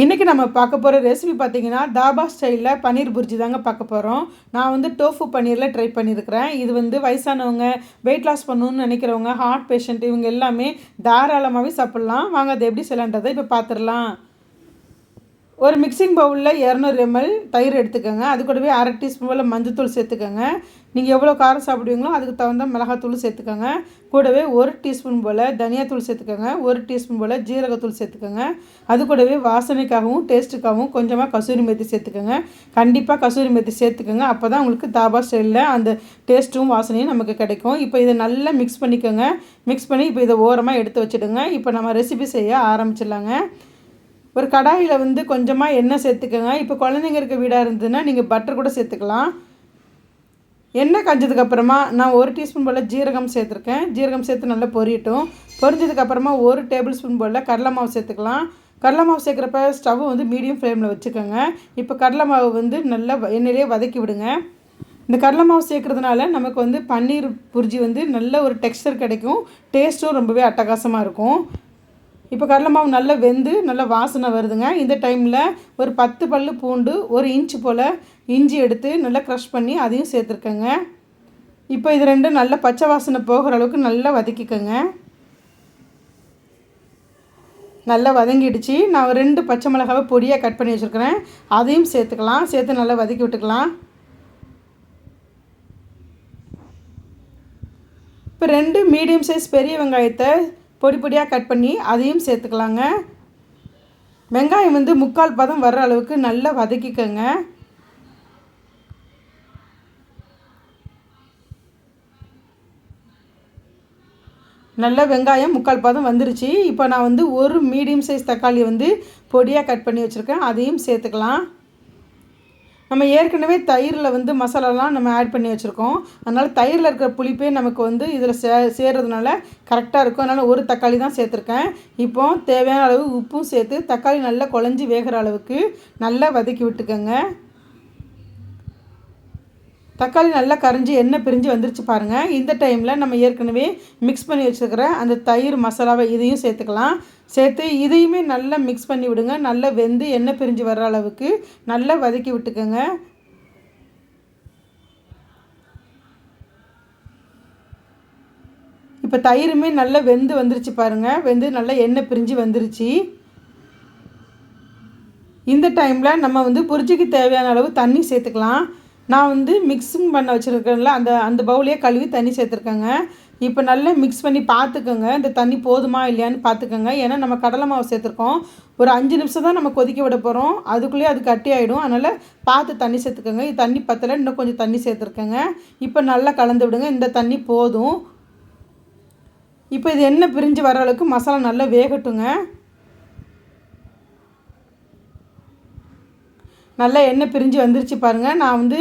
இன்றைக்கி நம்ம பார்க்க போகிற ரெசிபி பார்த்திங்கன்னா தாபா ஸ்டைலில் பன்னீர் புர்ஜி தாங்க பார்க்க போகிறோம். நான் வந்து டோஃபு பன்னீரில் ட்ரை பண்ணியிருக்கிறேன். இது வந்து வயசானவங்க, வெயிட் லாஸ் பண்ணணும்னு நினைக்கிறவங்க, ஹார்ட் பேஷண்ட் இவங்க எல்லாமே தாராளமாகவே சாப்பிட்லாம். வாங்க அதை எப்படி செய்யலான்றதை இப்போ பார்த்துடலாம். ஒரு மிக்சிங் பவுலில் 200 ml தயிர் எடுத்துக்கோங்க. அது கூடவே அரை டீஸ்பூன் போல் மஞ்சத்தூள் சேர்த்துக்கோங்க. நீங்கள் எவ்வளோ காரம் சாப்பிடுவீங்களோ அதுக்கு தகுந்த மிளகாத்தூள் சேர்த்துக்கோங்க. கூடவே 1 டீஸ்பூன் போல் தனியாத்தூள் சேர்த்துக்கோங்க. 1 டீஸ்பூன் போல் ஜீரகத்தூள் சேர்த்துக்கோங்க. அது கூடவே வாசனைக்காகவும் டேஸ்ட்டுக்காகவும் கொஞ்சமாக கசூரி மேத்தி சேர்த்துக்கோங்க. கண்டிப்பாக கசூரி மேத்தி சேர்த்துக்கோங்க. அப்போ தான் உங்களுக்கு தாபா ஸ்டைலில் அந்த டேஸ்ட்டும் வாசனையும் நமக்கு கிடைக்கும். இப்போ இதை நல்லா மிக்ஸ் பண்ணிக்கோங்க. மிக்ஸ் பண்ணி இப்போ இதை ஓரமாக எடுத்து வச்சுடுங்க. இப்போ நம்ம ரெசிபி செய்ய ஆரம்பிச்சிடலாங்க. ஒரு கடாயில் வந்து கொஞ்சமாக எண்ணெய் சேர்த்துக்கோங்க. இப்போ குழந்தைங்க இருக்க வீடாக இருந்ததுன்னா நீங்கள் பட்டர் கூட சேர்த்துக்கலாம். எண்ணெய் காஞ்சதுக்கப்புறமா நான் 1 டீஸ்பூன் போல் ஜீரகம் சேர்த்துருக்கேன். ஜீரகம் சேர்த்து நல்லா பொரியட்டும். பொரிஞ்சதுக்கப்புறமா 1 டேபிள் ஸ்பூன் போல் கடலை மாவு சேர்த்துக்கலாம். கடலை மாவு சேர்க்குறப்ப ஸ்டவ் வந்து மீடியம் ஃப்ளேமில் வச்சுக்கோங்க. இப்போ கடலை மாவு வந்து நல்லா எண்ணெயிலே வதக்கி விடுங்க. இந்த கடலை மாவு சேர்க்குறதுனால நமக்கு வந்து பன்னீர் புர்ஜி வந்து நல்ல ஒரு டெக்ஸ்டர் கிடைக்கும். டேஸ்ட்டும் ரொம்பவே அட்டகாசமாக இருக்கும். இப்போ கடலை மாவு நல்லா வெந்து நல்லா வாசனை வருதுங்க. இந்த டைமில் ஒரு 10 பல் பூண்டு, 1 இன்ச்சு போல் இஞ்சி எடுத்து நல்லா க்ரஷ் பண்ணி அதையும் சேர்த்துருக்கேங்க. இப்போ இது ரெண்டும் நல்லா பச்சை வாசனை போகிற அளவுக்கு நல்லா வதக்கிக்கோங்க. நல்லா வதங்கிடுச்சு. நான் 2 பச்சை மிளகாவை பொடியாக கட் பண்ணி வச்சுருக்கிறேன். அதையும் சேர்த்துக்கலாம். சேர்த்து நல்லா வதக்கி விட்டுக்கலாம். இப்போ 2 மீடியம் சைஸ் பெரிய வெங்காயத்தை பொடி பொடியாக கட் பண்ணி அதையும் சேர்த்துக்கலாங்க. வெங்காயம் வந்து 3/4 பதம் வர்ற அளவுக்கு நல்லா வதக்கிக்கோங்க. நல்லா வெங்காயம் 3/4 பதம் வந்துருச்சு. இப்போ நான் வந்து 1 மீடியம் சைஸ் தக்காளி வந்து பொடியாக கட் பண்ணி வச்சுருக்கேன். அதையும் சேர்த்துக்கலாம். நம்ம ஏற்கனவே தயிரில் வந்து மசாலாலாம் நம்ம ஆட் பண்ணி வச்சுருக்கோம். அதனால் தயிரில் இருக்கிற புளிப்பே நமக்கு வந்து இதில் சேர்றதுனால கரெக்டாக இருக்கும். அதனால் 1 தக்காளி தான் சேர்த்துருக்கேன். இப்போ தேவையான அளவு உப்பும் சேர்த்து தக்காளி நல்லா குழஞ்சி வேகிற அளவுக்கு நல்லா வதக்கி விட்டுக்கோங்க. தக்காளி நல்லா கரைஞ்சி எண்ணெய் பிரிஞ்சு வந்துருச்சு பாருங்கள். இந்த டைமில் நம்ம ஏற்கனவே மிக்ஸ் பண்ணி வச்சுருக்கிற அந்த தயிர் மசாலாவை இதையும் சேர்த்துக்கலாம். சேர்த்து இதையுமே நல்லா மிக்ஸ் பண்ணி விடுங்க. நல்லா வெந்து எண்ணெய் பிரிஞ்சு வர்ற அளவுக்கு நல்லா வதக்கி விட்டுக்கோங்க. இப்போ தயிருமே நல்லா வெந்து வந்துருச்சு பாருங்கள். வெந்து நல்லா எண்ணெய் பிரிஞ்சு வந்துருச்சு. இந்த டைமில் நம்ம வந்து புர்ஜிக்கு தேவையான அளவு தண்ணி சேர்த்துக்கலாம். நான் வந்து மிக்ஸிங் பண்ண வச்சுருக்கேன்ல அந்த பவுலையே கழுவி தண்ணி சேர்த்துருக்கேங்க. இப்போ நல்லா மிக்ஸ் பண்ணி பார்த்துக்கோங்க. இந்த தண்ணி போதுமா இல்லையான்னு பார்த்துக்கோங்க. ஏன்னா நம்ம கடலை மாவு சேர்த்துருக்கோம். ஒரு 5 நிமிஷம் தான் நம்ம கொதிக்க விட போகிறோம். அதுக்குள்ளேயே அது கட்டி ஆகிடும். அதனால் பார்த்து தண்ணி சேர்த்துக்கோங்க. இது தண்ணி பத்தலை, இன்னும் கொஞ்சம் தண்ணி சேர்த்துருக்கேங்க. இப்போ நல்லா கலந்து விடுங்க. இந்த தண்ணி போதும். இப்போ இது எண்ணெய் பிரிஞ்சு வர அளவுக்கு மசாலா நல்லா வேகட்டுங்க. நல்லா எண்ணெய் பிரிஞ்சு வந்துருச்சு பாருங்கள். நான் வந்து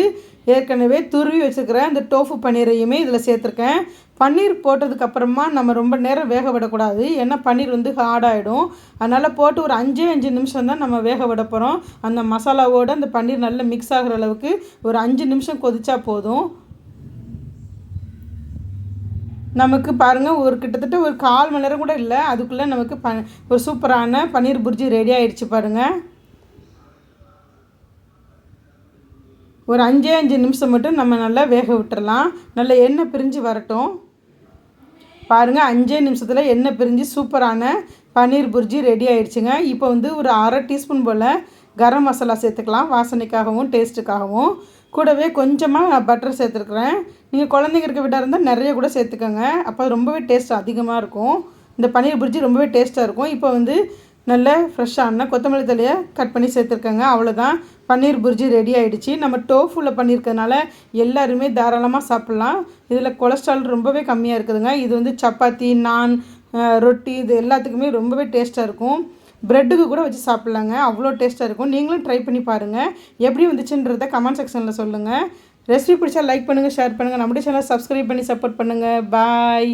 ஏற்கனவே துருவி வச்சுருக்கிறேன் அந்த டோஃபு பன்னீரையுமே இதில் சேர்த்துருக்கேன். பன்னீர் போட்டதுக்கப்புறமா நம்ம ரொம்ப நேரம் வேக விடக்கூடாது. ஏன்னா பன்னீர் வந்து ஹார்டாகிடும். அதனால் போட்டு ஒரு 5 நிமிஷம் தான் நம்ம வேக விட போகிறோம். அந்த மசாலாவோடு அந்த பன்னீர் நல்லா மிக்ஸ் ஆகிற அளவுக்கு ஒரு 5 நிமிஷம் கொதிச்சா போதும். நமக்கு பாருங்கள் ஒரு கிட்டத்தட்ட ஒரு 1/4 மணி நேரம் கூட இல்லை, அதுக்குள்ளே நமக்கு ஒரு சூப்பரான பன்னீர் புர்ஜி ரெடி ஆகிடுச்சு பாருங்கள். ஒரு 5 நிமிஷம் மட்டும் நம்ம நல்லா வேக விட்டுறலாம். நல்லா எண்ணெய் பிரிஞ்சு வரட்டும். பாருங்கள் 5 நிமிஷத்தில் எண்ணெய் பிரிஞ்சு சூப்பரான பன்னீர் புர்ஜி ரெடி ஆகிடுச்சுங்க. இப்போ வந்து ஒரு அரை டீஸ்பூன் போல் கரம் மசாலா சேர்த்துக்கலாம். வாசனைக்காகவும் டேஸ்ட்டுக்காகவும். கூடவே கொஞ்சமாக பட்டர் சேர்த்துருக்குறேன். நீங்கள் குழந்தைங்க இருக்க வீட்டாக இருந்தால் நிறைய கூட சேர்த்துக்கோங்க. அப்போ ரொம்பவே டேஸ்ட் அதிகமாக இருக்கும். இந்த பன்னீர் புர்ஜி ரொம்பவே டேஸ்ட்டாக இருக்கும். இப்போ வந்து நல்ல ஃப்ரெஷ்ஷான கொத்தமல்லி தழையை கட் பண்ணி சேர்த்துருக்கேங்க. அவ்வளோதான், பன்னீர் புர்ஜி ரெடி ஆகிடுச்சு. நம்ம டோஃபுவில் பண்ணியிருக்கிறதுனால எல்லாருமே தாராளமாக சாப்பிட்லாம். இதில் கொலஸ்ட்ரால் ரொம்பவே கம்மியாக இருக்குதுங்க. இது வந்து சப்பாத்தி, நான், ரொட்டி இது எல்லாத்துக்குமே ரொம்பவே டேஸ்ட்டாக இருக்கும். ப்ரெட்டுக்கு கூட வச்சு சாப்பிட்லாங்க. அவ்வளோ டேஸ்ட்டாக இருக்கும். நீங்களும் ட்ரை பண்ணி பாருங்கள். எப்படி வந்துச்சுன்றதை கமெண்ட் செக்ஷனில் சொல்லுங்கள். ரெசிபி பிடிச்சா லைக் பண்ணுங்கள், ஷேர் பண்ணுங்கள். நம்முடைய சேனலை சப்ஸ்கிரைப் பண்ணி சப்போர்ட் பண்ணுங்கள். பாய்.